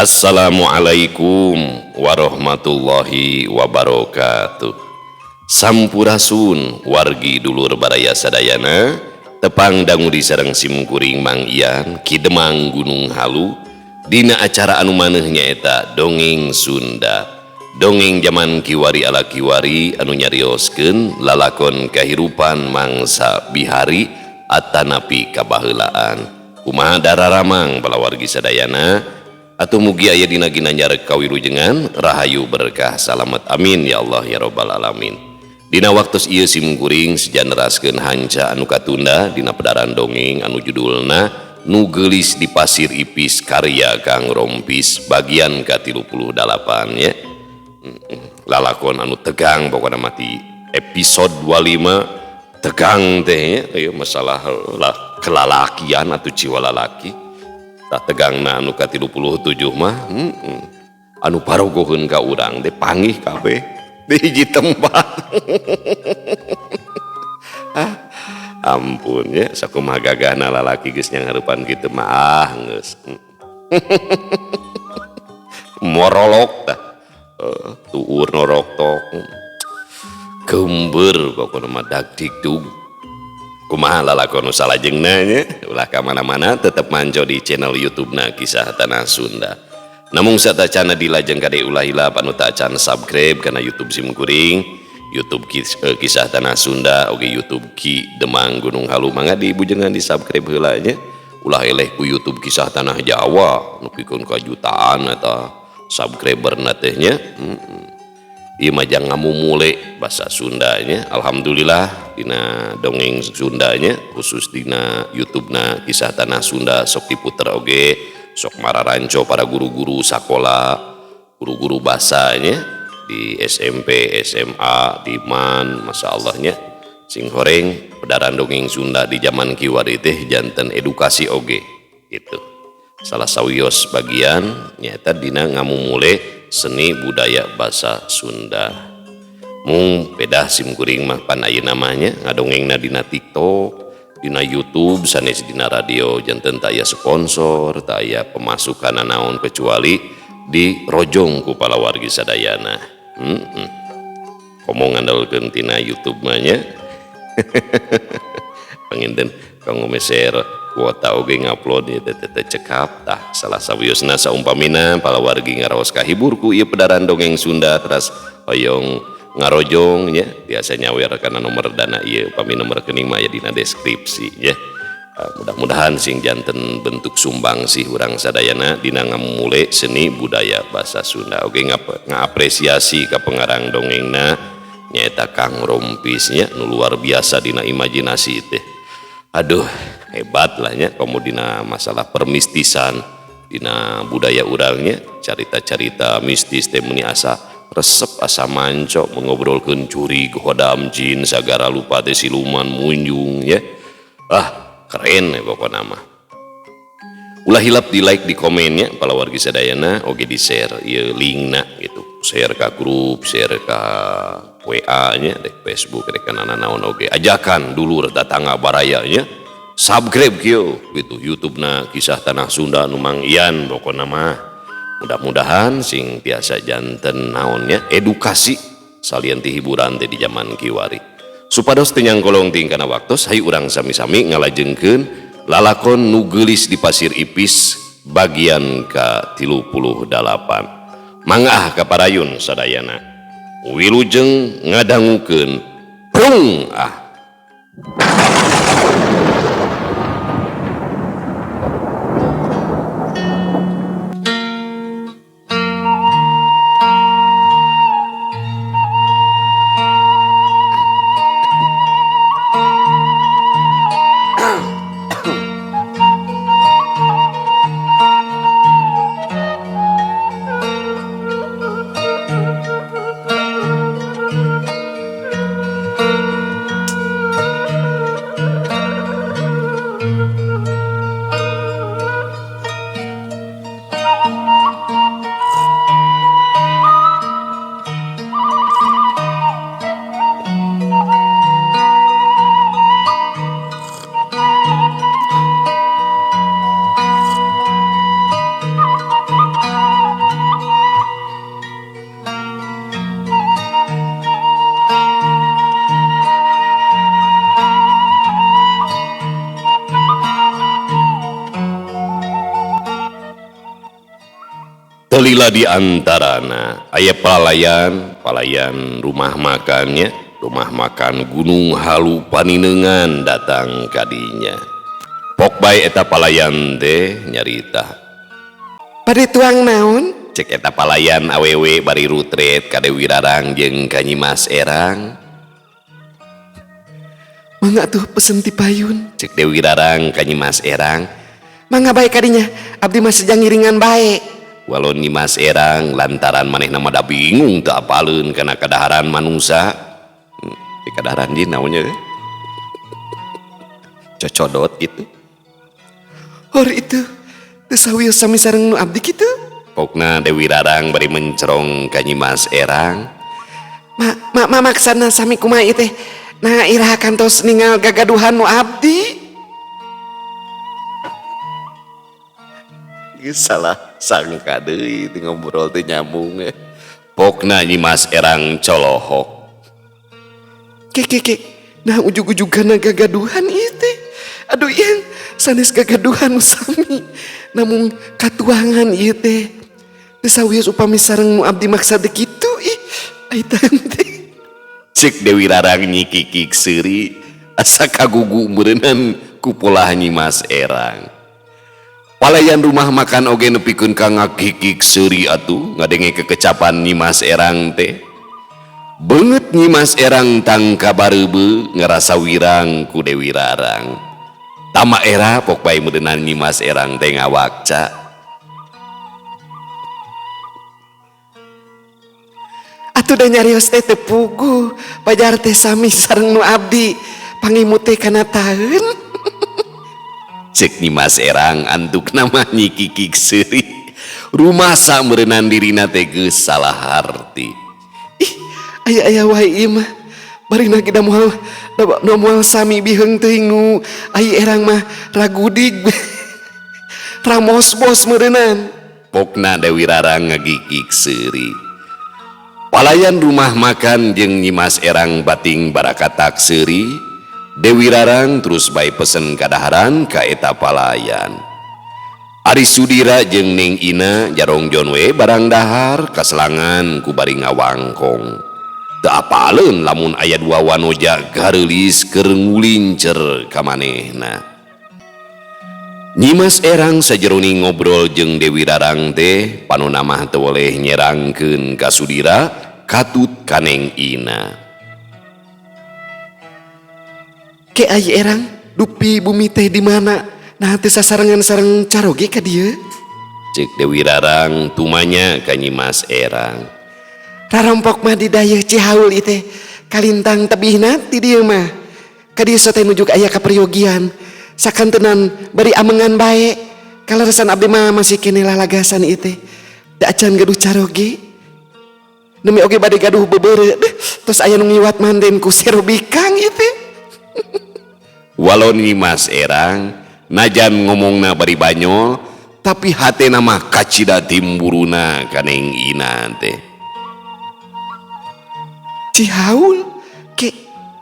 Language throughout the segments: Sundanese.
Assalamualaikum warahmatullahi wabarakatuh. Sampurasun wargi dulur baraya sadayana, tepang dangu di sareng simkuring Mang Ian Kidemang Gunung Halu dina acara anu manehnya eta dongeng Sunda. Dongeng zaman kiwari ala kiwari anu nyarioskeun lalakon kahirupan mangsa bihari atanapi kabaheulaan. Kumaha dararamang bala wargi sadayana? Atau mugi aya dina ginanjar kawilujengan rahayu berkah salamet amin ya Allah ya rabbal alamin. Dina waktos ieu simkuring sejanraskeun hanca anu katunda dina pedaran dongeng anu judulna Nu Geulis di Pasir Ipis karya Kang Rompis bagian ka-38 ya. Lalakon anu tegang pokona mati episode 25 tegang teh ya masalah kelalakian atau jiwa lalaki. Tak tegang na anu ka-37 mah anu parogoheun ka urang teh panggih kabeh di hiji tempat. Ampun ya sakumaha gagahna lalaki geus nyanghareupan kitu mah geus morolok tah tuur norok tok gembeur pokona mah dagdikdug. Kumaha lalakon salajengna nya ulah ka mana-mana tetep manco di channel YouTube-na Kisah Tanah Sunda. Namung satacana dilajeng kade ulah hilap anu teu acan subscribe kana YouTube simkuring, YouTube Kisah Tanah Sunda oge YouTube Ki Demang Gunung Halu mangga dibujengan di subscribe heula nya. Ulah eleh ku YouTube Kisah Tanah Jawa nepikeun ka jutaan eta subscriberna teh nya. Ieu mah jang ngamumule basa Sundanya. Alhamdulillah dina dongeng Sundanya khusus dina YouTube-na Kisah Tanah Sunda sok diputer oge, sok mararanco para guru-guru sakola, guru-guru basanya di SMP, SMA, di MAN, Masya Allahnya sing horeng pedaran dongeng Sunda di zaman kiwari teh janten edukasi oge gitu. Salah sawios bagian nyata dina ngamumule seni budaya basa Sunda. Mung pedah simkuring mah pan ayeuna namanya ngadongengna dina TikTok, dina YouTube, sanes dina radio janten teu aya sponsor, teu aya pemasukan naon kecuali di rojong ku pala wargi sadayana. Komo ngandalkeun tina YouTube mah nya. Panginten kanggo meser kuota oge ngupload ya teh cekap tah salah sawiosna saumpamina pala wargi ngaraos kahibur ku ieu pedaran dongeng Sunda teras hoyong ngarojong nya biasa nyawer kana nomor dana ieu upami nomor rekening mah aya dina deskripsi ya. Mudah-mudahan sing janten bentuk sumbang sih urang sadayana dina ngamumule seni budaya basa Sunda oge ngapresiasi ka pengarang dongengna nyaeta Kang Rompis nya nu luar biasa dina imajinasi teh. Aduh hebat lah nya komo dina masalah permistisan dina budaya urangnya carita-carita mistis teh meni asa resep asa manco mengobrolkeun curi hodam jin sagara lupa teh siluman munjung ya. Keren ya pokona mah. Ulah hilap di like di komennya pala wargi sadayana oge di share ieu linkna gitu. Share ka grup, share ka WA nya dek Facebook dek kana naon oge. Ajakan dulur tetangga baraya nya subscribe kieu gitu YouTube-na Kisah Tanah Sunda nu Mang Ian pokona mah. Mudah-mudahan sing tiasa janten naonnya edukasi salian ti hiburan teh di zaman kiwari. Supados teu nyangkolong ting kana waktos hayu urang sami-sami ngalajengkeun lalakon Nu Geulis di Pasir Ipis bagian ka-38. Mangah kaparayun sadayana. Wilujeng ngadangukeun prung Telila di antarana aya palayan rumah makannya, rumah makan Gunung Halu Paninengan datang kadinya. Pok bae eta palayan teh nyarita. Bade tuang naon? Cek eta palayan awewe bari rutret ka Dewi Rarang jeung ka Nyi Mas Erang. Mangga tuh pesen ti payun. Cek Dewi Rarang ka Nyi Mas Erang. Mangga bae kadinya, abdi mah sejang ngiringan bae. Walau Nyi Mas Erang lantaran manehna mah da bingung teu apaleun kana kadaharan manusa. Di kadaharan di naonnya cocodot gitu. Hor itu teu sawios sami sareng nu abdi kitu. Pokna Dewi Rarang bari mencerong ka Nyi Mas Erang. Maksana sami kumaha ieu teh? Nah iraha kantos ningal gagaduhan nu abdi. Salah sangka deui teu ngobrol teh nyambung. Pokna Nyi Mas Erang colohok. Kek, nah ujug-ujugana gagaduhan ieu teh. Aduh yang sanes gagaduhan nu sami. Namun katuangan ieu teh. Teu sawios upami sareng nu abdi maksa teh kitu ih. Ai teh. Cek Dewi Rarang Nyi Kikik seuri asa kagugu meureunnan ku polah Nyi Mas Erang. Palayan rumah makan oge nepikeun ka ngakikik seuri atuh ngadenge kekecapan Nyi Mas Erang teh. Beungeut Nyi Mas Erang tang kabareubeu ngarasa wirang ku Dewi Rarang. Tama era pok bae meureunnan Nyi Mas Erang teh ngawakca. Atuh da nyarios teh teu puguh, pajar teh sami sareng nu abdi pangimu teh kana taeun. Cek Nyi Mas Erang antuk nama Nyi Kikik seuri. Rumasa meureunnan dirina teh geus salah harti. Ih, aya wae ieu mah. Barina ge da moal sami biheung teuing nu ai erang mah ragudig. Ramos-bos meureunnan. Pokna Dewi Rarang ngagikik seuri. Palayan rumah makan jeung Nyi Mas Erang bating barakatak seuri. Dewi Rarang terus bae pesen kadaharan ka eta palayan. Ari Sudira jeung Ning Ina jarongjon we barang dahar kaselangan ku bari ngawangkong. Teu apaleun lamun aya dua wanoja gareulis keur ngulincer ka manehna. Nyi Mas Erang sajeroni ngobrol jeung Dewi Rarang teh panonna mah teu boleh nyerangkeun ka Sudira katut ka Neng Ina. Ke ai erang, dupi bumi teh di mana? Nah teu sasarengan sareng caroge ka dieu. Cek Dewi Rarang tumanya ka Nyi Mas Erang. Rarompok mah di dayeuh Cihaul ieu teh kalintang tebihna ti dieu mah. Ka dieu teh nujuk aya kaperyogian. Sakantenan bari amengan bae. Kaleresan abdi mah masih keneh lalagasan ieu teh. Da acan gaduh caroge. Demi oge bade gaduh bebeureu. Tos aya nu ngiwat manden ku serobikang ieu teh. Walau Nyi Mas Erang najan ngomongna bari banyol tapi hatena mah kacida timburuna ka Neng Ina teh. Cihaul ke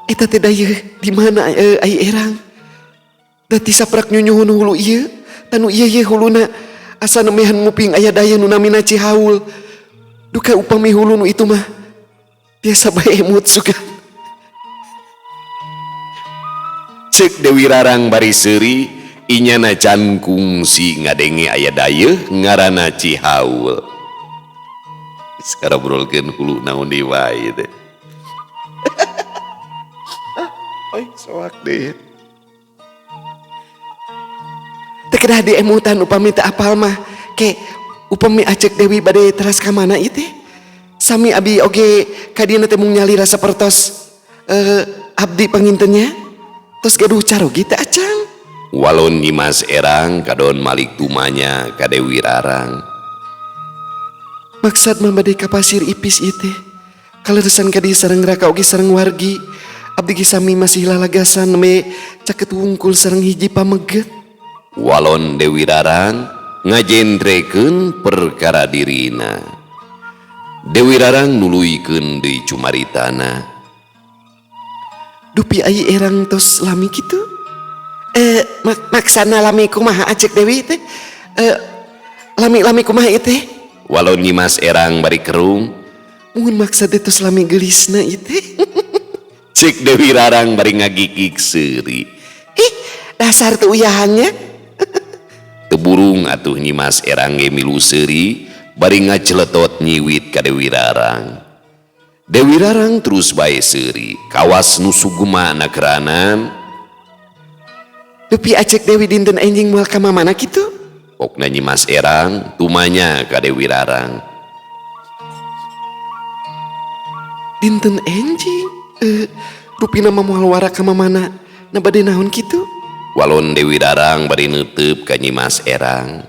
eta teh dayeuh di mana ai erang? Da ti saprak nyunyuhun hulu ieu, tanu ieu ye huluna asa nemehan nguping aya dayeuh nu namina Cihaul. Duka upami hulu nu itu mah biasa bae emut sugan. Cek Dewi Rarang bari seuri inyana can kungsi ngadenge aya dayeuh ngaranna Cihaul. Sekarang brolkeun hulu naon deui wae teh. Oi soak deh. Teu kedah diemutan upami teu apal mah ke upami acek Dewi bade teras ka mana ieu teh? Sami abi oge ka dieu teh mung nyalira sapertos abdi pangintennya. Tos gaduh caroge teh acan. Walon Nyi Mas Erang kadon malik tumanya ka Dewi Rarang. Maksad mah bade ka pasir ipis ieu teh. Kaleresan ka dieu sareng raka oge sareng wargi. Abdi ge sami masih lalagasan me caket wungkul sareng hiji pameget. Walon Dewi Rarang ngajendrekeun perkara dirina. Dewi Rarang nuluykeun deui cumaritana. Dupi ai erang tos lami kitu? Maksana lami kumaha acek Dewi teh? Lami kumaha ieu teh? walau Nyimas Erang bari kerung Mun maksud itu selami gelisna itu. cek Dewi Rarang bari ngagikik seuri Ih, dasar tuh uyahannya. teburung atuh Nyimas Erang ge milu seuri bari ngaceletot nyiwit ka Dewi Rarang. Dewi Rarang terus bae seuri kawas nu sugema na keranan Dupi acek Dewi dinten enjing moal ka mamana kitu. pokna Nyimas Erang tumanya ka Dewi Rarang. Dinten enjing. Dupi nama moal wara ka mamana. Na bade naon kitu? Walon Dewi Rarang bari neuteup ka Nyimas Erang.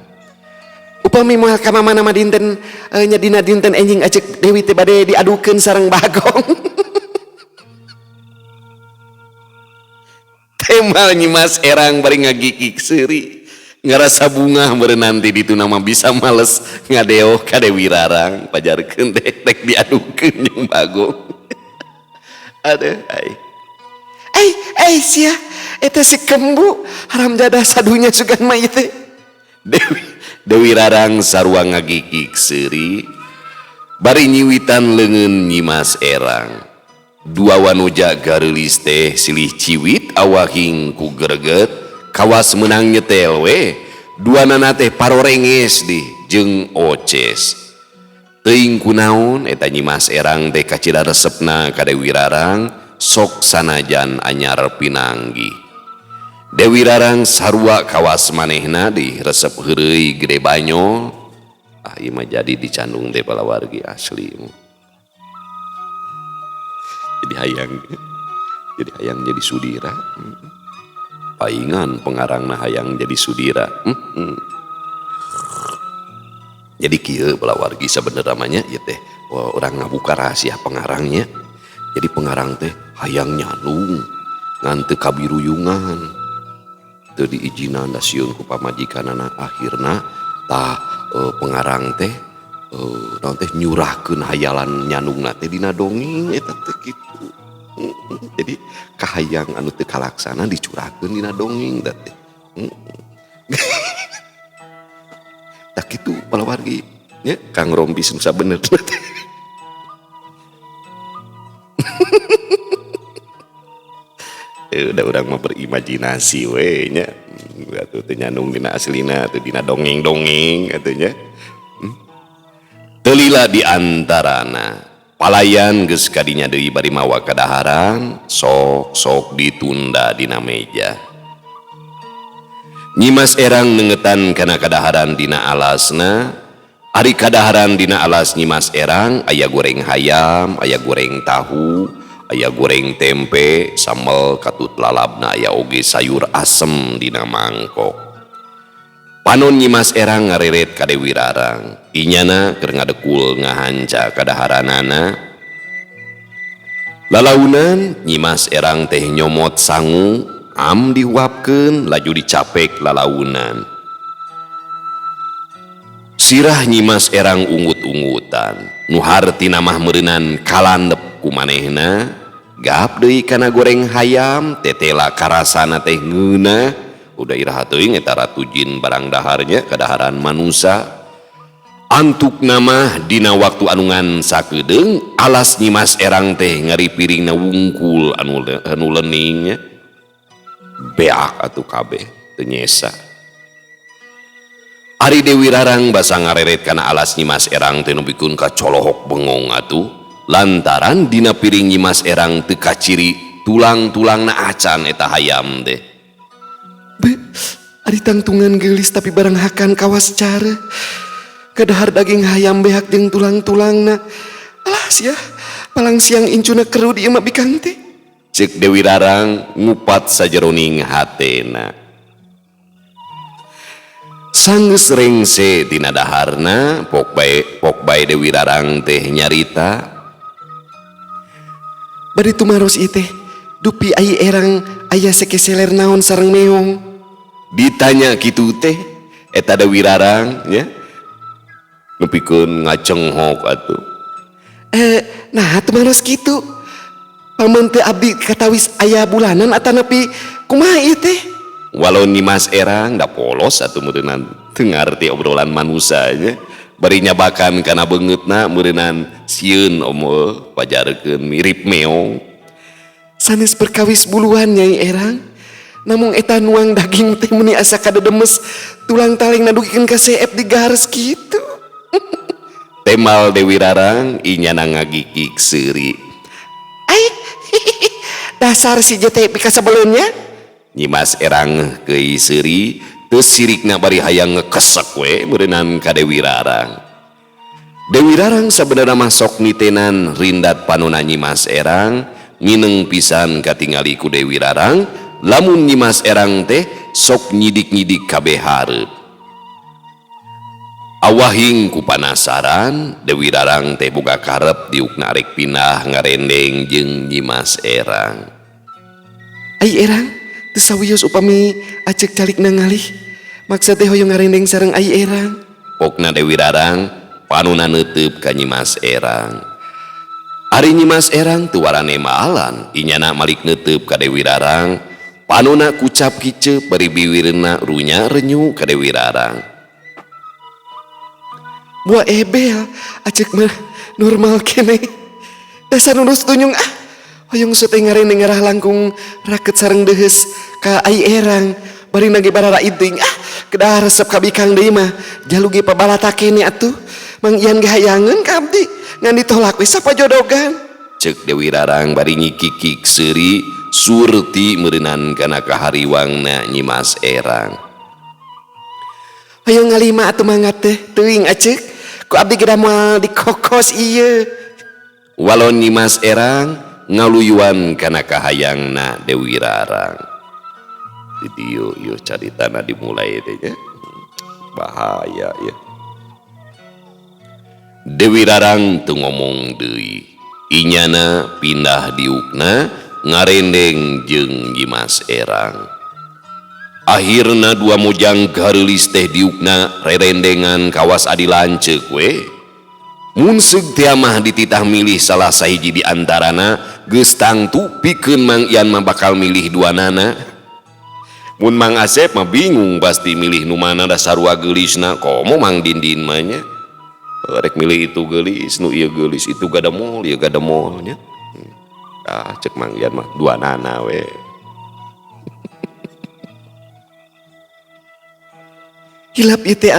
Upami moal ka mamana mah dinten nya dina dinten enjing acek Dewi teh bade diadukeun sareng Bagong. Temal Nyimas Erang bari ngagikik seuri ngarasa bunga meureun nanti ditu nama bisa males ngadeoh ka Dewi Rarang pajarkeun teh rek diadukeun jeung Bagong. Aduh Sia eta si kembu haram jadah sadunya sugan mah ieu teh. Dewi Rarang sarua ngagikik seuri bari nyiwitan leungeun Nyimas Erang. Dua wanuja gareulis teh silih ciwit awahing ku greget kawas menang nyetel we duanana teh parorenges di jeung oces. Teuing kunaon eta Nyimas Erang teh kacida resepna ka Dewi Rarang sok sanajan anyar pinanggi. Dewi Rarang sarua kawas manehna di resep heureuy gede banyol. Ieu mah jadi dicandung teh palawargi asli. Jadi hayang jadi sudira. Paingan pengarangna hayang jadi sudira. Jadi kieu palawargi sabenerna mah nya ieu teh urang ngabuka rahasia pengarangnya. Jadi pengarang teh hayang nyandung ngan teu kabiruyungan. Teu diijinan da sieun ku pamajikanana akhirna tah pengarang teh naon teh nyurahkeun hayalan nyandungna teh dina dongeng eta teh kitu. Jadi kahayang anu teu kalaksana dicurahkeun dina dongeng da teh. Tak kitu palawargi nya Kang Rompis nu sabenerna teh. Udah urang mah berimajinasi we nya. Atuh teh nyandung dina aslina teu dina dongeng-dongeng atuh nya. Telila di antarana palayan geus kadinya deui bari mawa kadaharan sok ditunda dina meja. Nyimas Erang nengetan kana kadaharan dina alasna. Ari kadaharan dina alas Nyimas Erang aya goreng hayam, aya goreng tahu, aya goreng tempe, sambal katut lalabna aya oge sayur asem dina mangkok. Panon Nyimas Erang ngareret ka Dewi Rarang. Inyana keur ngadekul ngahanca kadaharanana. Lalaunan Nyimas Erang teh nyomot sangu, am diuapkeun laju dicapek lalaunan. Sirah Nyimas Erang ungut-ungutan, nu hartina mah meureunan kalandep ku manehna, gap deui kana goreng hayam, tetela karasana teh ngeunah. Udah iraha teuing eta Ratu Jin barang daharnya kadaharan manusia. Antuk nama dina waktu anungan sakedeung alas Nyimas Erang teh ngari piringna wungkul anu leuning beak atuh kabeh teu nyesa. Ari Dewi Rarang basa ngareret kana alas Nyimas Erang teh nepikeun ka colohok bengong atuh lantaran dina piring Nyimas Erang teu kaciri tulang-tulangna acan eta hayam teh. Ari tangtungan gelis tapi barang hakan kawas cara. Kadahar daging hayam behak jeung tulang-tulangna. Alah sia, palang siang incuna keru dieu mah bikang teh. Cek Dewi Rarang ngupat sajeroning hatena. Sanggeus rengse tina daharna pok bae Dewi Rarang teh nyarita. Bari tumaros ieu teh, dupi ai erang aya sekeseler naon sareng meong. Ditanya kitu teh eta Dewi Rarang nya nepikeun ngacenghok atuh. Nah tumaros kitu. Paman teu abdi katawis aya bulanan atanapi kumaha ieu teh? Walau Nyimas Erang da polos atuh meureunan teu ngarti obrolan manusia nya. bari nyabakan kana beungeutna meureunnan sieun omo pajarekeun mirip meong. Sanes perkawis buluan Nyai Erang. Namun eta nuang daging teh meni asa kadedemes tulang taling nadugikeun ka seep digares kitu. Temal Dewi Rarang inyana ngagikik seuri. Ai, dasar si jete pika sebelumnya. Nyimas Erang keui seuri teu sirikna bari hayang ngekesek we meureunnan ka Dewi Rarang. Dewi Rarang sabenerna mah sok nitenan rindat panuna Nyimas Erang, mineng pisan katingali ku Dewi Rarang, lamun Nyimas Erang teh sok nyidik-nyidik kabeh hareup. Awahing ku panasaran, Dewi Rarang teh boga karep diukna arek pindah ngarendeng jeung Nyimas Erang. Ai Erang, teu sawios upami acek calik nangalih. Maksud teh hoyong ngarendeng sareng Ai Erang. Pokna Dewi Rarang panuna neuteup ka Nyimas Erang. Ari Nyimas Erang teu warane maalan, inyana malik neuteup ka Dewi Rarang, panuna kucap kiceu bari biwirna runya renyu ka Dewi Rarang. Buah ebel, acek mah normal kene. Dasar nurus tunyung hoyong sote ngarendeng ngarah langkung raket sareng dehes ka Ai Erang. Bari nage barara iding kedah resep ka bikang deui mah jaluge pabalata kene atuh. Mang Ian ge hayangeun ka abdi ngan ditolak we sapajodogan. Cek Dewi Rarang bari nyikikik seuri surti meureunan kana kahariwangna Nyimas Erang. Hoyong ngalima atuh manggat teh teuing acek. Ku abdi geura moal dikokos ieu. Walon Nyimas Erang ngaluyuan kana kahayangna Dewi Rarang. Di dieu ieu caritana dimulai teh nya. Bahaya ya. Dewi Rarang teu ngomong deui. Inyana pindah diukna ngarendeng jeung Nyimas Erang. Akhirna dua mojang gareulis teh diukna rerendengan kawas adi lanceuk we. Mun seug teh mah dititah milih salah sahiji di antarana geus tangtu pikeun Mang Ian mah bakal milih duanana. Mun Mang Asep mah bingung pasti milih nu mana da sarua geulisna, komo Mang Dindin mah nya. Rek milih itu geulis, nu ieu geulis, itu gademol, ieu gademol nya. Cek Mang Ian mah duanana we. Hilap ieu teh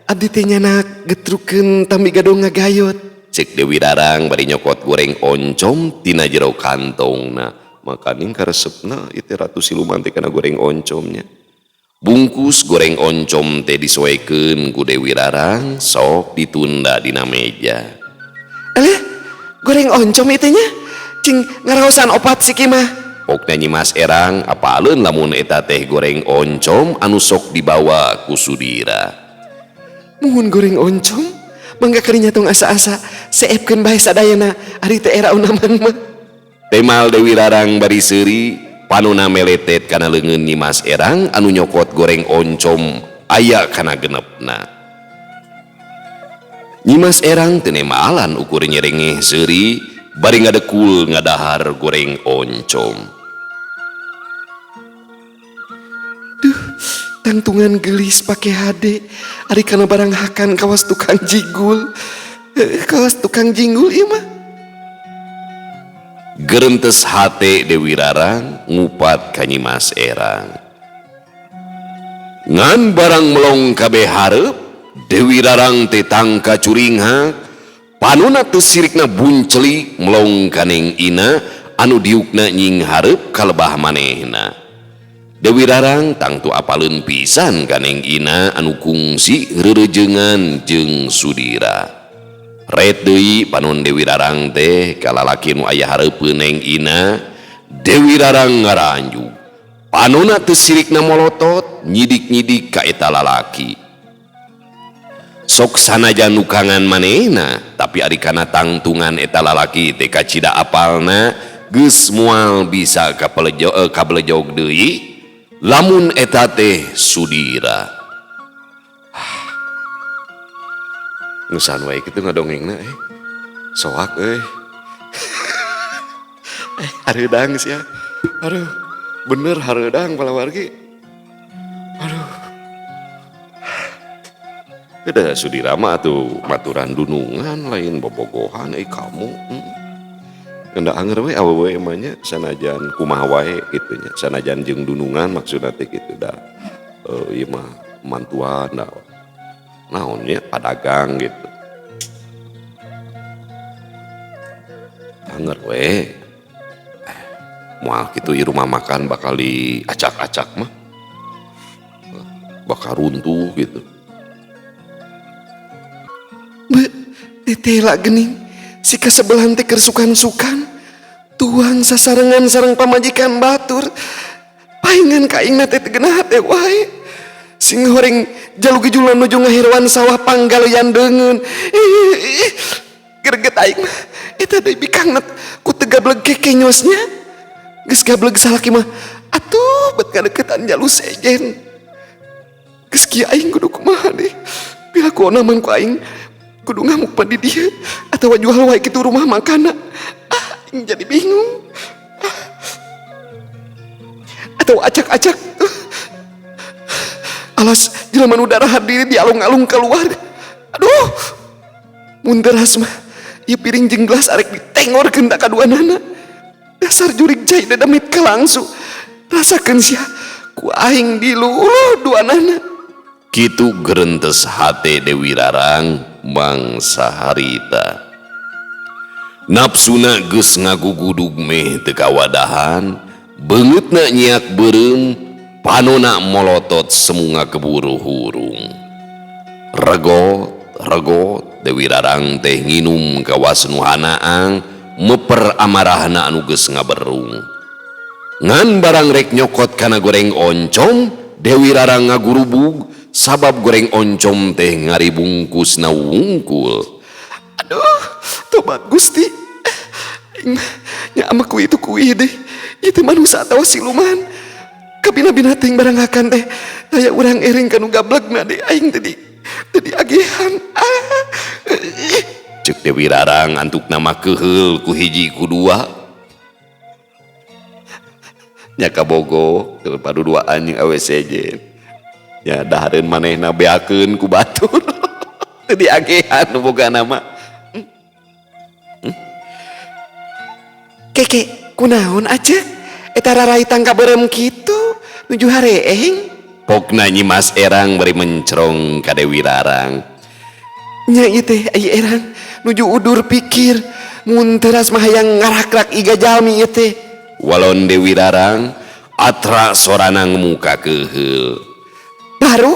abdi teh nyana getrukeun tambi gadong ngagayot. Cek Dewi Rarang bari nyokot goreng oncom tina jero kantongna. Makaning karesepna ieu teh Ratu Siluman teh kana goreng oncomnya. Bungkus goreng oncom teh disoekeun ku Dewi Rarang sok ditunda dina meja. Alah, goreng oncom ieu teh nya cing ngaraosan opat siki mah. Pokna Nyimas Erang apaleun lamun eta teh goreng oncom anu sok dibawa ku Sudira. Muhun goreng oncom mangga karinya tong asa-asa seepkeun bae sadayana ari teh era unaman mah. Temal Dewi Rarang bari seuri panuna meletet kana leungeun Nyimas Erang anu nyokot goreng oncom aya kana genepna. Nyimas Erang teu nemaalan ukur nyerengeh seuri bari ngadekul ngadahar goreng oncom. Tangtungan gelis pake hade ari kana barang hakan kawas tukang jinggul. Kawas tukang jinggul ieu mah. Gerentes hate Dewi Rarang ngupat ka Nyimas Erang. Ngan barang melong kabeh hareup, Dewi Rarang teh tangka curingha, panuna teu sirikna bunceli melong kaneng ina anu diukna nying hareup kalebah manehna. Dewi Rarang tangtu apaleun pisan kaneng ina anu kungsi reurejengan jeung Sudira. Ret deui panon Dewi Rarang teh ka lalaki nu aya hareupeun neng ina, Dewi Rarang ngaranju. Panonna teu sirikna molotot nyidik-nyidik ka eta lalaki. Sok sanajan nukangan manehna, tapi ari kana tangtungan eta lalaki teh kacida apalna geus moal bisa kabelejog deui. Lamun eta teh Sudira. Nusan wae kitu ngadongengna soak hareudang sia. Aduh, bener hareudang palawargi. Aduh. Ada Sudirama tuh maturan dunungan lain bobogohan kamu. Nggak anger we awewe emangnya sanajan kumaha wae gitu nya. Sanajan jeung dunungan maksudna teh gitu dah. Ieu mah mantuan dah. Naonnya padagang gitu. Anger we. Moal kitu ieu rumah makan bakal diacak-acak mah. Bakal runtuh gitu. Tetela gening si kasebelahan teh keur sukan-sukan tuang sasarengan sareng pamajikan batur paingan kaingna teh genah teh wae sing horeng jalu-gejulan nuju ngahirwan sawah panggaloyan deungeun greget aing mah eta deui bikangna ku teu gablek kekenyosnya geus gablek salaki mah atuh bet kadeukeutan jalu sejen geus kieu aing kudu kumaha deh bila kuona man ku aing kudu ngamuk pada dia atau jual wae kitu rumah makan aing jadi bingung atau acak-acak alas jelema nu darah diri di alung-alung keluar aduh mun deras mah ieu piring jeung gelas arek ditengorkeun da kaduanana dasar jurig jai dadamit ka langsung rasakeun sia ku aing diluluh duanana kitu gerentes hate Dewi Rarang mangsa harita nafsuna geus ngagugudug meh teu kawadahan beungeutna nyiak beureum panona molotot semu ngakeburu hurung regot Dewi Rarang teh nginum kawas nu hanaang meper amarahna anu geus ngaberung ngan barang rek nyokot kana goreng oncom Dewi Rarang ngagurubug sabab goreng oncom teh ngaribungkusna wungkul. Aduh, tobat Gusti. Nya ama kui itu kui deh. Itu manusia atawa siluman. Kabina-bina teh barang akan teh. Daya urang ering kanu gablegna deh aing tadi agehan. Cek Dewi Rarang antuk nama keheul ku hiji ku dua. Nya kabogo padu duaan jeung awe sejen. Ya dahareun manehna beakeun ku batur teu diagehan nu boga nama Keke kunaon aja eta raraitan ka beureum kitu nuju hareeng pokna Nyi Mas Erang bari mencrong ka Dewi Rarang nya ieu teh ai Erang nuju udur pikir mun teuras mah hayang ngarak-rak iga jalmi ieu teh walon Dewi Rarang atra sorana muka keheul baru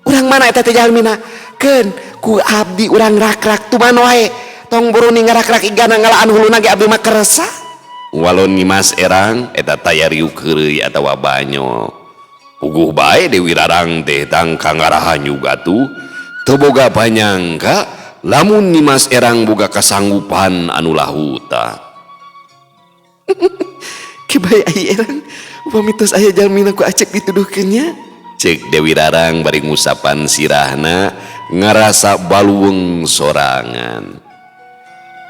urang mana eta teh jalmina keun ku abdi urang rak-rak tuman wae tong buru ning ngarak-rak igana ngalaan huluna ge abdi mah keresa walon Nyi Mas Erang eta taya riuk heureuy atawa banyo puguh bae Dewi Rarang teh tang kangarahan juga tuh teu boga panyangka lamun Nyi Mas Erang boga kasanggupan anu lahuta kibae ai Erang upami tos aya jalmina ku acek dituduhkeun nya cek Dewi Rarang bari ngusapan sirahna ngarasa baluweung sorangan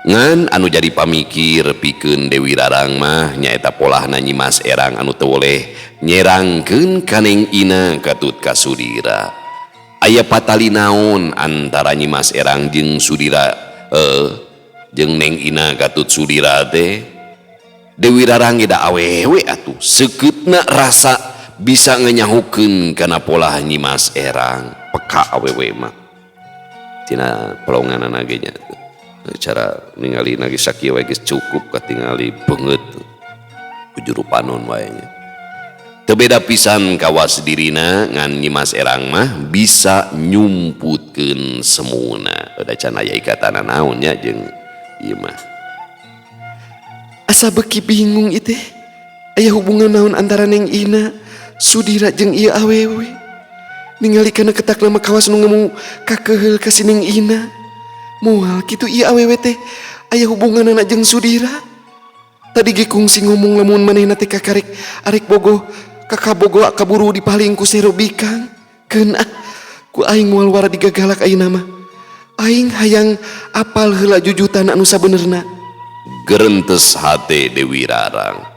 ngan anu jadi pamikir pikeun Dewi Rarang mah nyaeta polahna Nyi Mas Erang anu teu boleh nyerangkeun kaneng ina katut ka Sudira aya patali naon antara Nyi Mas Erang jeung Sudira jeung Neng Ina katut Sudira teh Dewi Rarang ge da awewe atuh seukeutna rasa bisa ngenyahukeun kana pola Nyi Mas Erang peka awewe mah tina pelonganan ge nya cara ningali nage sakieu we geus cukup katingali beungeut juru panon wae nya teu beda pisan kawas dirina ngan Nyi Mas Erang mah bisa nyumputkeun semuna da can aya ikatan naon nya jeung ieu mah asa beuki bingung ieu teh aya hubungan naon antara Neng Ina Sudira jeung ieu awewe ningali kana ketak lama kawas nu ngemu kakeheul ka si Neng Ina moal kitu ieu awewe teh aya hubunganna jeung Sudira tadi ge kungsi ngomong lamun manehna teh kakarek arek bogoh kakabogo kaburu dipaling ku Sero Bikang keun ku aing moal wara digagalak ayeuna mah aing hayang apal heula jujutan anu sabenerna gerentes hate Dewi Rarang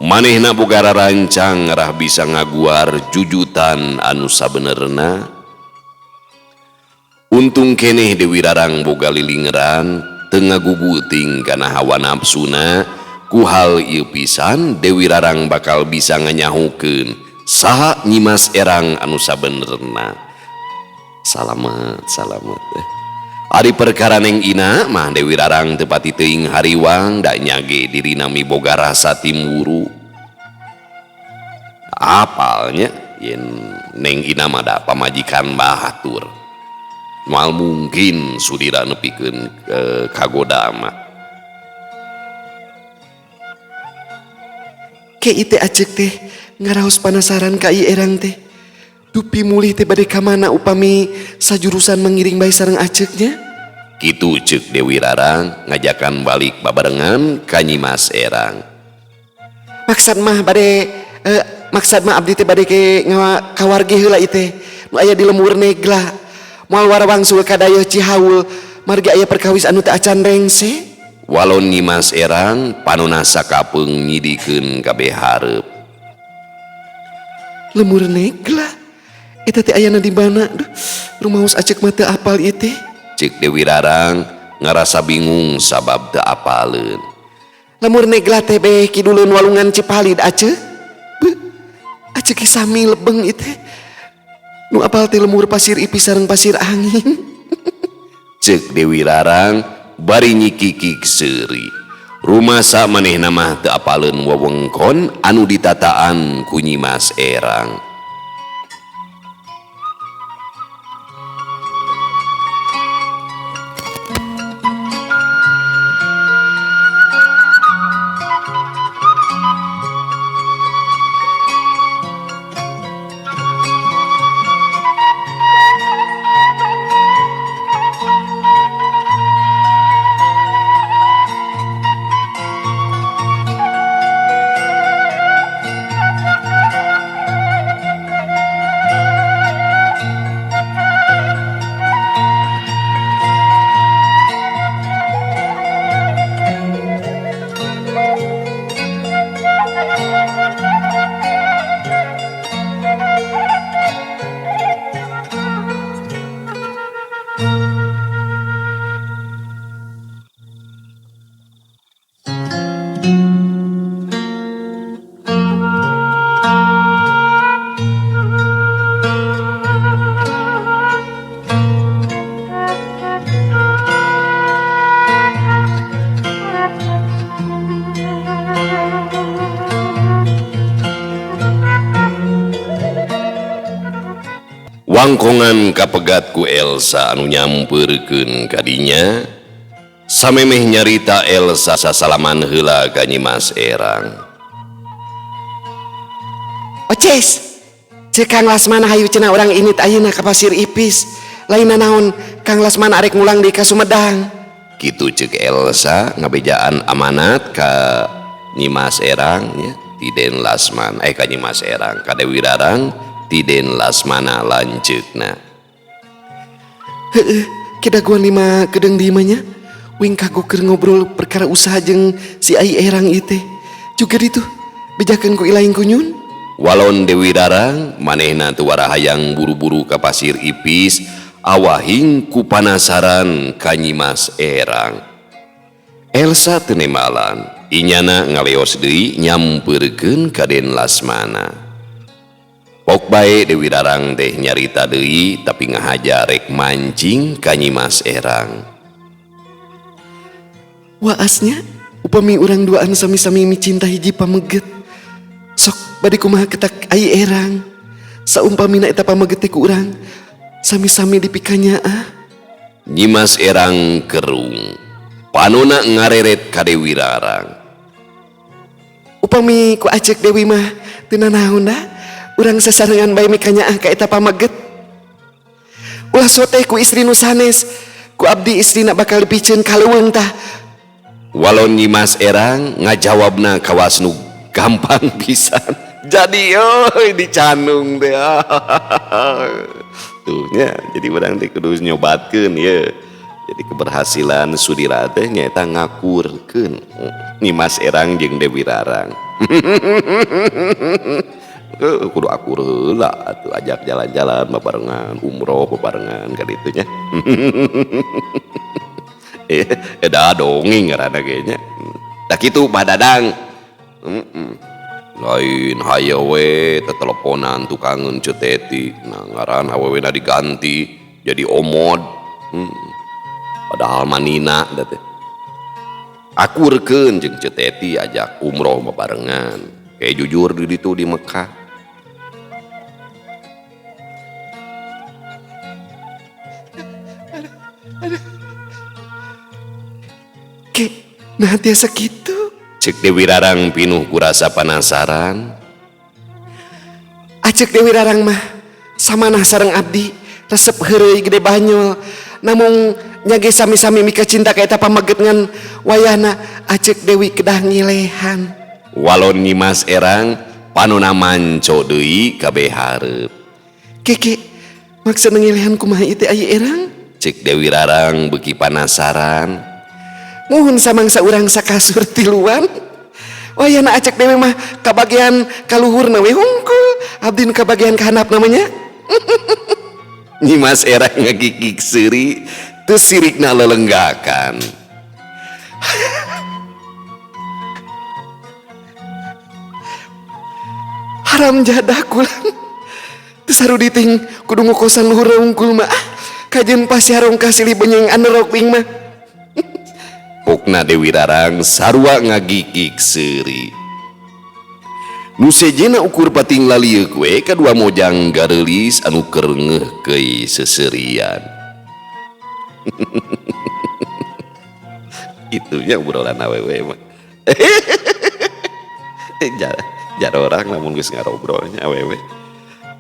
manehna boga rarancang rah bisa ngaguar jujutan anu sabenerna Untung keneh Dewi Rarang boga lilingeran tengah guguting kana hawa nafsuna. Ku hal ieu pisan Dewi Rarang bakal bisa nganyahukeun saha Nyimas Erang anu sabenerna. Salamet ari perkara neng ina mah Dewi Rarang teu pati teuing hariwang da nyage dirina miboga rasa timburu. Apalnya yen neng ina mah da pamajikan bahatur moal mungkin sudira nepikeun kagoda mah. Ke ite acek teh ngaraos penasaran ka ieu erang teh. Dupi mulih teh bade ka mana upami sajurusan mengiring bae sareng aceknya? Kitu ceuk Dewi Rarang ngajakan balik babarengan ka Nyimas Erang. Maksad mah abdi teh bade ke kawargi heula iteh nu aya di lembur Negla. Moal warawangsul ka dayeuh Cihaul margi aya perkawis anu teu acan rengse. Walon Nyimas Erang panonna sakapeung nyidikeun kabeh hareup. Lembur Negla eta teh ayana di mana? Duh, rumaos acek mah teu apal ieu teh. Ceuk Dewi Rarang ngarasa bingung sabab teu apaleun. Lembur Negla teh beh kidulun walungan Cipalid acek. Beuh, acek ki sami lebeng ieu teh. Nu apal teh lembur Pasir Ipis sareng Pasir Angin. Ceuk Dewi Rarang bari nyikikik seuri. Rumasa manehna mah teu apaleun wewengkon anu ditataan ku Nyimas Erang. Wangkongan kapegat ku Elsa anu nyamperkeun kadinya samemeh nyarita Elsa sasalaman heula ka Nyimas Erang. Oces, cek Kang Lasmana hayu cenah urang init ayeuna ka Pasir Ipis. Lainna naon Kang Lasmana arek ngulang di ka Sumedang. Kitu ceuk Elsa ngabejaan amanat ka Nyimas Erang nya ti Den Lasman ka Nyimas Erang ka Dewi Rarang ti Den Lasmana lanceukna. Heeh, kedaguan lima gedeng di imanya. Wing kago keur ngobrol perkara usaha jeung si ai erang ieu teh. Juga ditu bejakeun ku ilaing kunyun. Walon Dewi Rarang manehna teu wara hayang buru-buru ka Pasir Ipis awahing ku panasaran ka Nyimas Erang. Elsa teu nemalan, inyana ngaleos deui nyampeurkeun ka Den Lasmana. Pok bae Dewi Rarang teh nyarita deui tapi ngahaja rek mancing ka Nyimas Erang. Waasnya upami urang duaan sami-sami micinta hiji pameget. Sok bade kumaha ketak ai erang. Saumpamina eta pameget teh ku urang sami-sami dipikanya ah. Nyimas Erang kerung. Panonna ngareret ka Dewi Rarang. Upami ku acek Dewi mah teu nanaon da. Urang sasarengan bae mikanya ah ka eta pameget. Ulah soteh ku istri nu sanes, ku abdi istrina bakal dipikeun ka leuweung tah. Walon Nyimas Erang ngajawabna kawas nu gampang pisan. Jadi euy dicanung teh. Tuh nya, jadi urang teh kudu nyobatkeun ye. Jadi keberhasilan Sudira teh nyaeta ngakurkeun Nyimas Erang jeung Dewi Rarang. kudu akur heula atuh ajak jalan-jalan bebarengan umroh bebarengan ka ditu nya. Eda dongeng ngaranna ge nya. Da kitu Pak Dadang. Lain hayeu we teteleponan tukangeun Ceteti. Nah ngaran awewena diganti jadi Omod. Padahal manina da teh. Akurkeun jeung Ceteti ajak umroh bebarengan. Kayak jujur di ditu di Mekah. Ke, nah tiasa gitu. Cek Dewi Rarang pinuh kurasa penasaran. Acek Dewi Rarang mah samanah sareng abdi resep heureuy gede banyol. Namun nyage sami-sami mika cinta kayak eta pameget ngan wayahna Acek Dewi kedah ngilehan. Walon Nyimas Erang panuna manco deui kabeh hareup. Keke, maksud ngilehan kumaha ieu aya erang? Cek Dewi Rarang beuki penasaran. Muhun samangsa urang sakasur tiluan. Wayahna Acek Dewi mah kabagian kaluhurna we hungkul, abdi nu kabagian kahandap namanya. Nyimas Erang ngagigik seuri teu sirikna lelenggakan. Haram jadah kulan. Teu sarudi ting kudu ngokosan luhur hungkul mah. Kajeun pasiarong kasili benyeng anerok wing mah. Pokna Dewi Rarang sarua ngagigik seuri. Nu sejena ukur pating lalieuk we kadua mojang gareulis anu keur ngeuhkeui seseurian. Itunya obrolan awewe mah. Jar orang lamun geus ngarobrolnya awewe.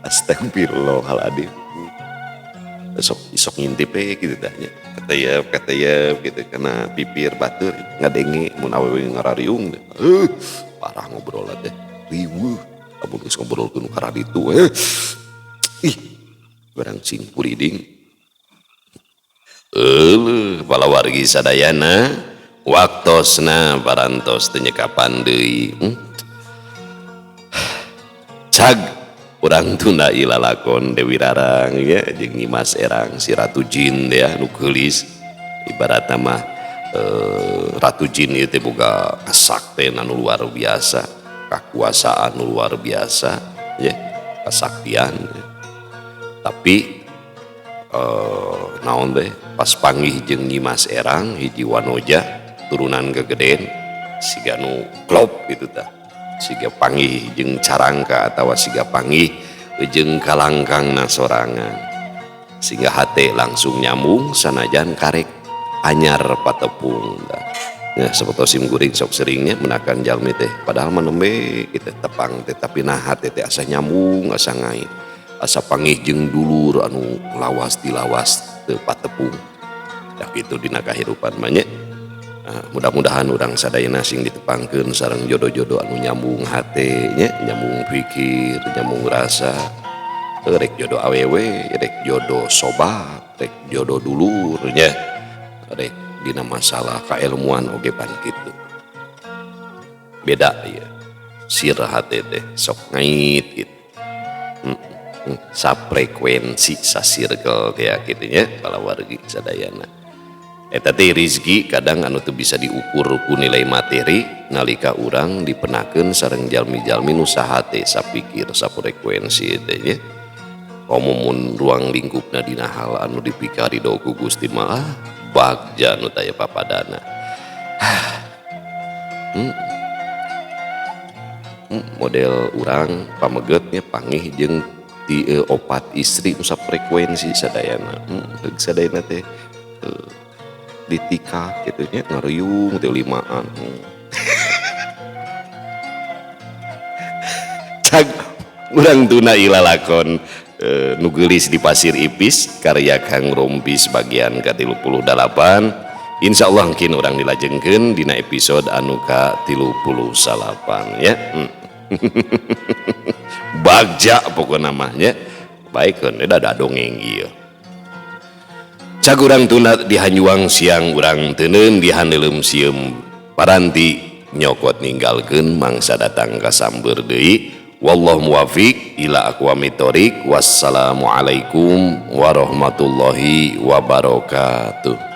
Astagfirullahaladzim. Sok ngintip gitu tanya. Katayap gitu karena pipir batur ngadenge mun awewe ngarariung. Parah ngobrol teh. Riweuh. Amun geus ngobrolkeun ka ditu ih. Barang cing puriding. Pala wargi sadayana waktosna parantos teu nyekapan deui. Cag urang tunda ilalakon Dewi Rarang ya jeung Nyimas Erang si Ratu Jin ya nu geulis ibaratna mah Ratu Jin ieu teh boga kasakten anu luar biasa, kakuasaan anu luar biasa ya, kasaktian. Tapi naon teh pas panggih jeung Nyimas Erang hiji wanoja turunan gegeden siga nu klop gitu tah. Siga panggih jeung carangka atawa siga panggih jeung kalangkangna sorangan sehingga hate langsung nyambung sanajan karek anyar patepung ya sapotosim guring sok seringnya menakan jalmi teh padahal menembe kita tepang teh tapi nah hate teh asa nyambung asa ngain asa panggih jeung dulur anu lawas dilawas teu patepung dah kitu dina kahirupan mah nya. Nah, mudah-mudahan orang sadayana sing ditepangkeun sareng jodoh-jodoh anu nyambung hate nya, nyambung pikir, nyambung rasa. Rek jodoh awewe, rek jodoh sobat, rek jodoh dulur nya. Rek dina masalah kailmuan oge pan kitu. Beda ya. Sir hate teh sok ngait gitu. Saprekuensi sa circle kayak kitu nya bala wargi sadayana. Eta teh rezeki kadang anu teu bisa diukur ku nilai materi nalika urang dipenakeun sareng jalmi-jalmi nu saha teh sapikir saprekuensi teh nya. Komun ruang lingkupna dina hal anu dipikari do ku Gusti mah bagja nu taya papadana. Model urang pamegetnya panggih jeung ti opat istri nu saprekuensi sadayana. Sadayana teh ditika gitu nya ngariung teu limaan. Cag urang tuna ilalakon nu geulis di Pasir Ipis karya Kang Rompis bagian ke-38 insyaallah mungkin urang dilajengkeun dina episode anu ka-38 ya. Bagja pokona mah nya baikeun da dongeng ieu. Cag urang tuna dihanyuang siang urang teuneun dihandelem sieum paranti nyokot ninggalkeun mangsa datang ka samber deui Wallahu muwafiq ila aqwamit thoriq. Wassalamualaikum warahmatullahi wabarakatuh.